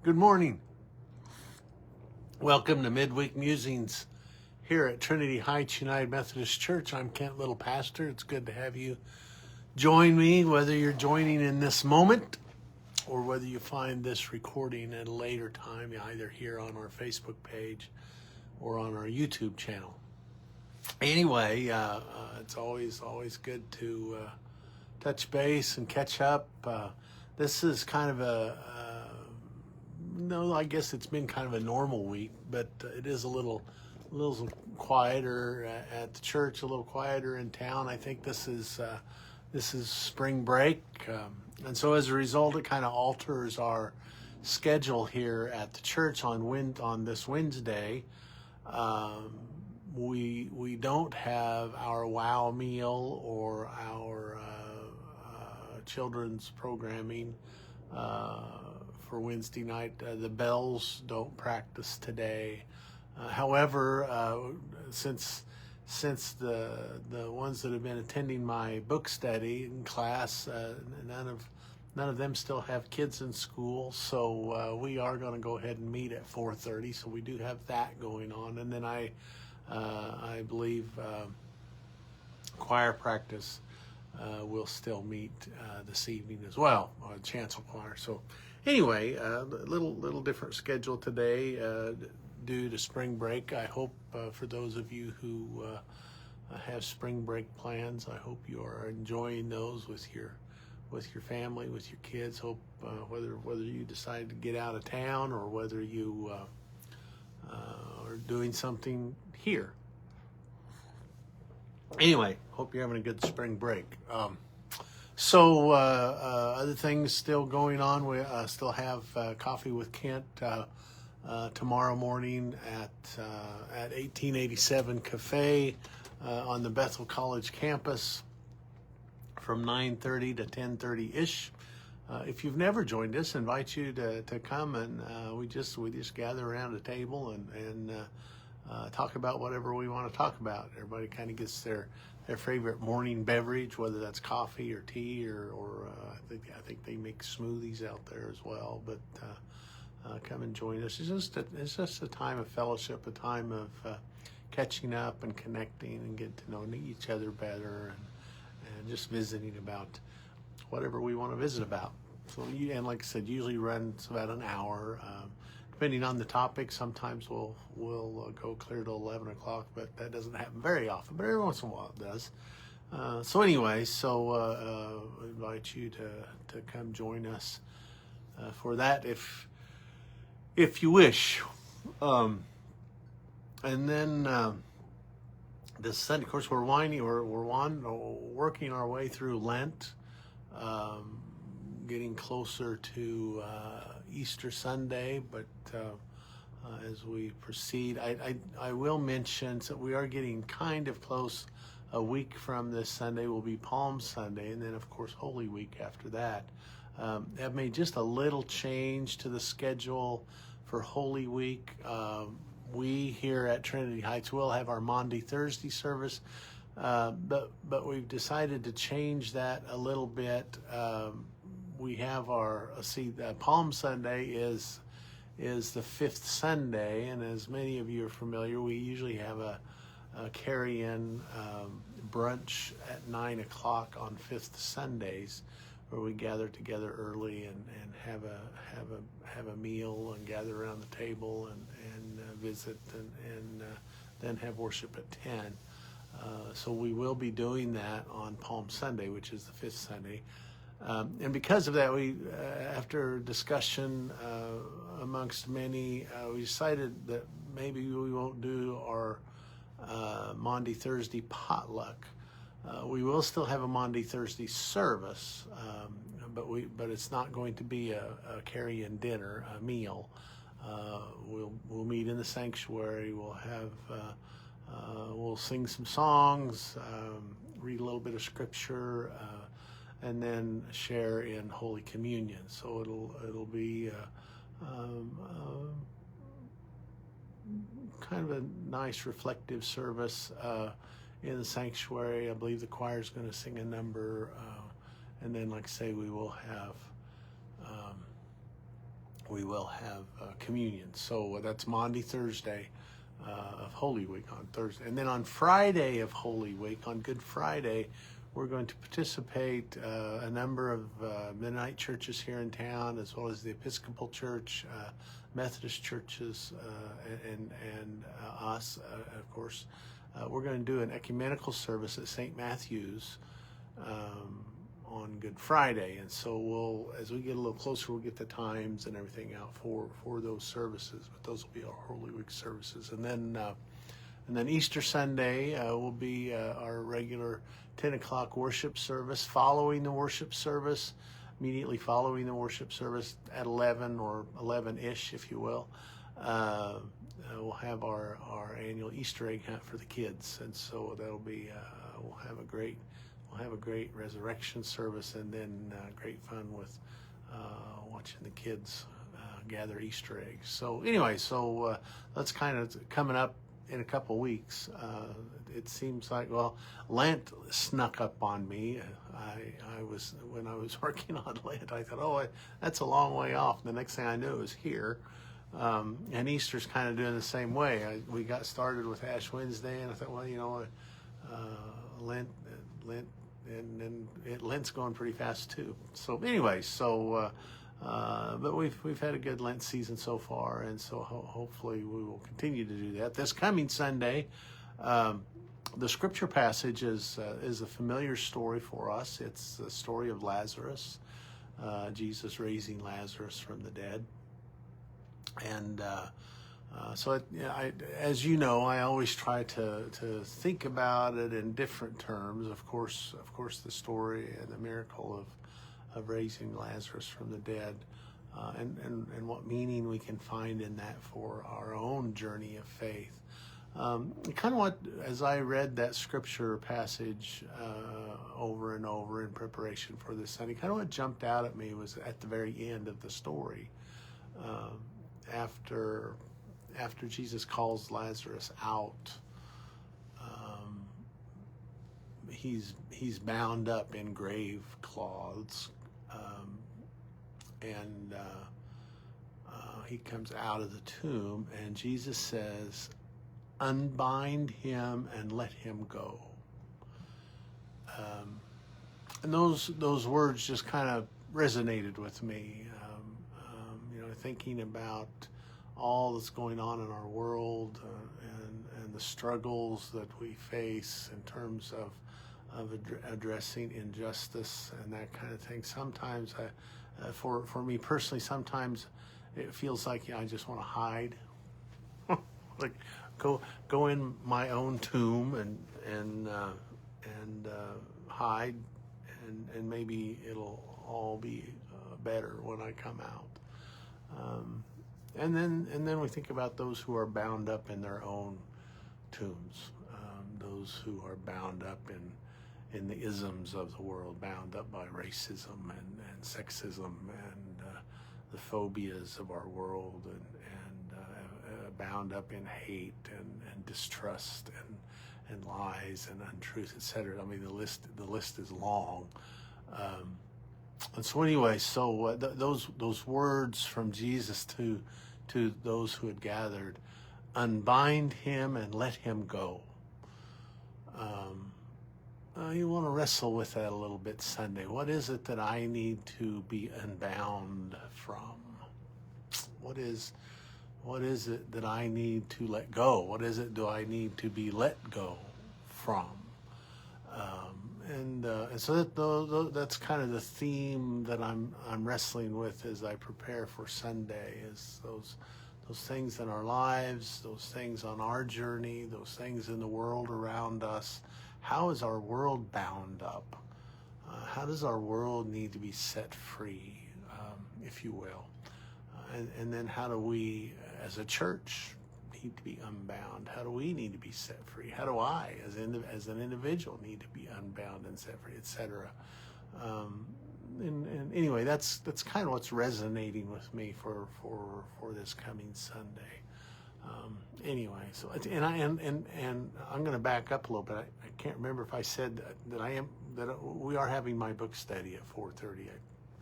Good morning. Welcome to Midweek Musings here at Trinity Heights United Methodist Church. I'm Kent Little, pastor. It's good to have you join me, whether you're joining in this moment or whether you find this recording at a later time, either here on our Facebook page or on our YouTube channel. Anyway, it's always good to touch base and catch up. This is kind of no, I guess it's been kind of a normal week, but it is a little quieter at the church, a little quieter in town. I think this is spring break, and so as a result, it kind of alters our schedule here at the church on this Wednesday. We don't have our WOW meal or our children's programming for Wednesday night. The bells don't practice today. However, since the ones that have been attending my book study in class, none of them still have kids in school, so we are going to go ahead and meet at 4:30. So we do have that going on, and then I believe choir practice will still meet this evening as well, chancel choir. So anyway, a little different schedule today due to spring break. I hope for those of you who have spring break plans, I hope you are enjoying those with your family, with your kids. Hope whether you decide to get out of town or whether you are doing something here. Anyway, hope you're having a good spring break. So other things still going on. We still have Coffee with Kent tomorrow morning at 1887 Cafe on the Bethel College campus from 9:30 to 10:30-ish. If you've never joined us, I invite you to come, and we just gather around a table and talk about whatever we want to talk about. Everybody kind of gets their favorite morning beverage, whether that's coffee or tea or I think they make smoothies out there as well. But come and join us. It's just a time of fellowship, a time of catching up and connecting and getting to know each other better and just visiting about whatever we want to visit about. So, and like I said, usually runs about an hour. Depending on the topic, sometimes we'll go clear to 11 o'clock, but that doesn't happen very often. But every once in a while it does. So anyway, I invite you to come join us for that if you wish. And then this Sunday, of course, we're working our way through Lent, getting closer to Easter Sunday, but as we proceed, I will mention that we are getting kind of close. A week from this Sunday will be Palm Sunday, and then of course Holy Week after that. I've made just a little change to the schedule for Holy Week. We here at Trinity Heights will have our Maundy Thursday service, but we've decided to change that a little bit. We have Palm Sunday is the fifth Sunday, and as many of you are familiar, we usually have a carry-in brunch at 9 o'clock on fifth Sundays, where we gather together early and have a meal and gather around the table and visit and then have worship at 10. So we will be doing that on Palm Sunday, which is the fifth Sunday. And because of that, we, after discussion amongst many, we decided that maybe we won't do our Maundy Thursday potluck. We will still have a Maundy Thursday service, but it's not going to be a carry-in dinner, a meal. We'll meet in the sanctuary. We'll sing some songs, read a little bit of scripture, and then share in Holy Communion. So it'll be kind of a nice reflective service in the sanctuary. I believe the choir is going to sing a number, and then, like I say, we will have we will have communion. So that's Maundy, Thursday of Holy Week on Thursday. And then on Friday of Holy Week, on Good Friday, we're going to participate a number of Mennonite churches here in town, as well as the Episcopal Church, Methodist churches, and us, of course. We're going to do an ecumenical service at St. Matthew's on Good Friday, and so we'll, as we get a little closer, we'll get the times and everything out for those services. But those will be our Holy Week services, and then Easter Sunday will be our regular 10 o'clock worship service. Following the worship service, immediately following the worship service at 11 or 11-ish, if you will, we'll have our annual Easter egg hunt for the kids, and so that'll be we'll have a great resurrection service, and then great fun with watching the kids gather Easter eggs. So anyway, that's kind of coming up in a couple weeks. It seems like, well, Lent snuck up on me. When I was working on Lent, I thought, oh, that's a long way off. The next thing I knew, it was here. And Easter's kind of doing the same way. We got started with Ash Wednesday, and I thought, well, Lent, and then Lent's going pretty fast too. So anyway, but we've had a good Lent season so far, and so hopefully we will continue to do that. This coming Sunday, the scripture passage is a familiar story for us. It's the story of Lazarus, Jesus raising Lazarus from the dead. And as you know, I always try to think about it in different terms. Of course, the story and the miracle of raising Lazarus from the dead, and what meaning we can find in that for our own journey of faith. Kind of what, as I read that scripture passage over and over in preparation for this Sunday, kind of what jumped out at me was at the very end of the story, after Jesus calls Lazarus out, he's bound up in grave cloths, and he comes out of the tomb, and Jesus says, "Unbind him and let him go." And those words just kind of resonated with me. Thinking about all that's going on in our world, and the struggles that we face in terms of addressing injustice and that kind of thing. Sometimes, for me personally, sometimes it feels like I just want to hide, like go in my own tomb and hide, and maybe it'll all be better when I come out. And then we think about those who are bound up in their own tombs, those who are bound up in the isms of the world, bound up by racism and sexism and the phobias of our world, and bound up in hate and distrust and lies and untruth, etc. I mean, the list is long. And so anyway, those words from Jesus to those who had gathered, "Unbind him and let him go." You want to wrestle with that a little bit Sunday. What is it that I need to be unbound from? What is it that I need to let go? What is it do I need to be let go from? And so that's kind of the theme that I'm wrestling with as I prepare for Sunday, is those things in our lives, those things on our journey, those things in the world around us. How is our world bound up? How does our world need to be set free, if you will? And then how do we, as a church, need to be unbound? How do we need to be set free? How do I, as an individual, need to be unbound and set free, etc.? And anyway, that's kind of what's resonating with me for this coming Sunday. Anyway, so and I'm going to back up a little bit. I can't remember if I said that we are having my book study at 4:30.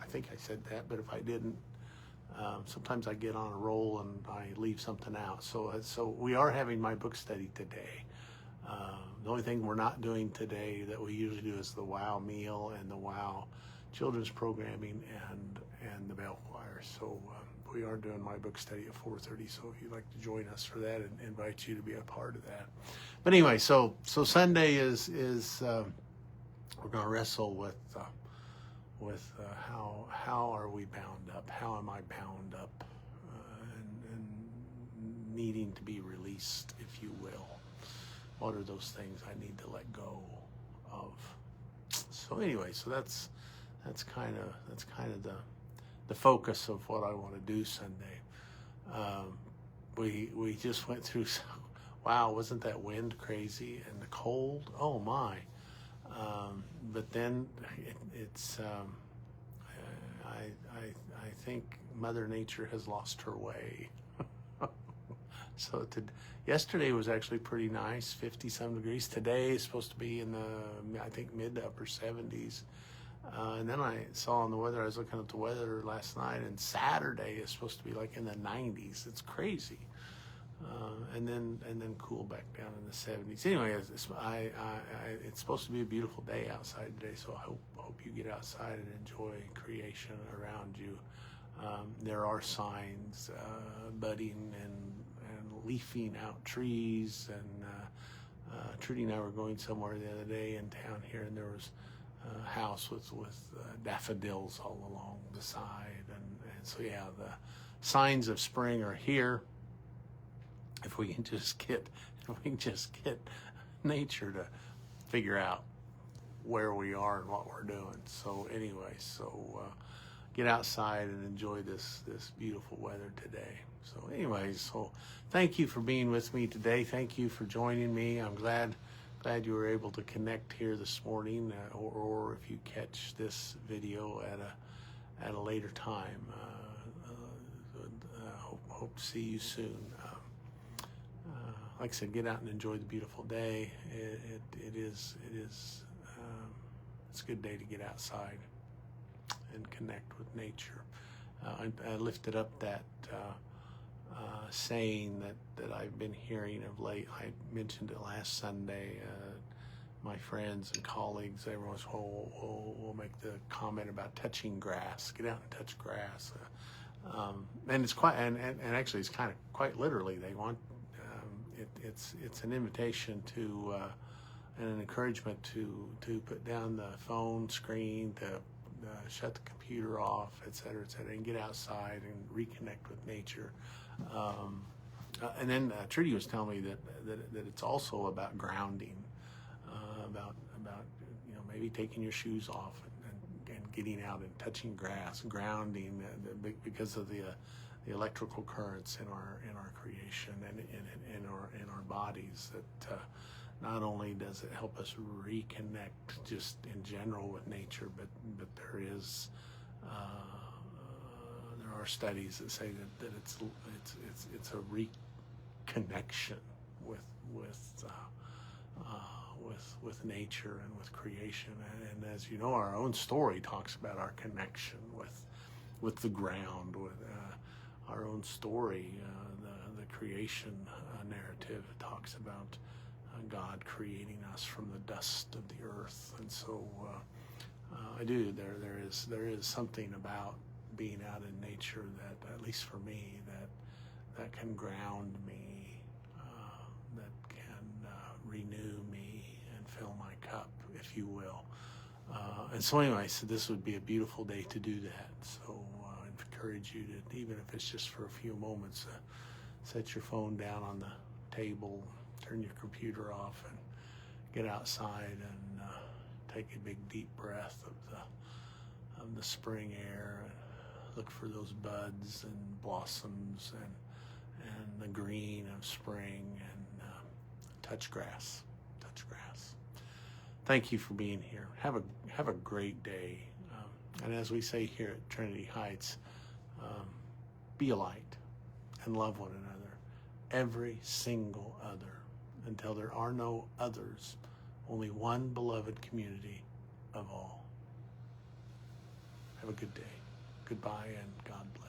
I think I said that, but if I didn't, Sometimes I get on a roll and I leave something out. So we are having my book study today. The only thing we're not doing today that we usually do is the WOW meal and the WOW children's programming and the bell choir. So we are doing my book study at 4:30. So if you'd like to join us for that, and invite you to be a part of that. But anyway, so Sunday is we're going to wrestle with how are we bound up? How am I bound up and needing to be released, if you will? What are those things I need to let go of? So anyway, so that's kind of the focus of what I want to do Sunday. We just went through. Wow, wasn't that wind crazy and the cold? Oh my! But then it's. I think Mother Nature has lost her way. So yesterday was actually pretty nice, 50-some degrees. Today is supposed to be in the, I think, mid to upper 70s. And then I saw on the weather, I was looking at the weather last night, and Saturday is supposed to be like in the 90s. It's crazy. And then cool back down in the 70s. Anyway, it's supposed to be a beautiful day outside today, so I hope you get outside and enjoy creation around you. There are signs, budding and leafing out trees, and Trudy and I were going somewhere the other day in town here, and there was a house with daffodils all along the side, and so yeah, the signs of spring are here. If we can just get nature to figure out where we are and what we're doing. So anyway, get outside and enjoy this beautiful weather today. So anyway, so thank you for being with me today. Thank you for joining me. I'm glad you were able to connect here this morning, or if you catch this video at a later time. Hope to see you soon. Like I said, get out and enjoy the beautiful day. It's a good day to get outside and connect with nature. I lifted up that saying that I've been hearing of late. I mentioned it last Sunday. My friends and colleagues, everyone's will make the comment about touching grass. Get out and touch grass. And it's quite, and actually it's kind of quite literally, they want, it's an invitation to, and an encouragement to put down the phone screen, to shut the computer off, et cetera, and get outside and reconnect with nature. And then Trudy was telling me that it's also about grounding, about maybe taking your shoes off and getting out and touching grass, grounding, because of the electrical currents in our creation and in our bodies. That not only does it help us reconnect just in general with nature, but there are studies that say that it's a reconnection with nature and with creation. And as you know, our own story talks about our connection with the ground, with our own story. The creation narrative talks about God creating us from the dust of the earth. And so there is something about being out in nature that, at least for me, that can ground me, that can renew me and fill my cup, if you will. And so anyway, so this would be a beautiful day to do that. So I encourage you to, even if it's just for a few moments, set your phone down on the table, turn your computer off, and get outside and take a big deep breath of the spring air, and look for those buds and blossoms and the green of spring, and touch grass. Thank you for being here. Have a great day. And as we say here at Trinity Heights, be a light and love one another, every single other, until there are no others, only one beloved community of all. Have a good day. Goodbye, and God bless.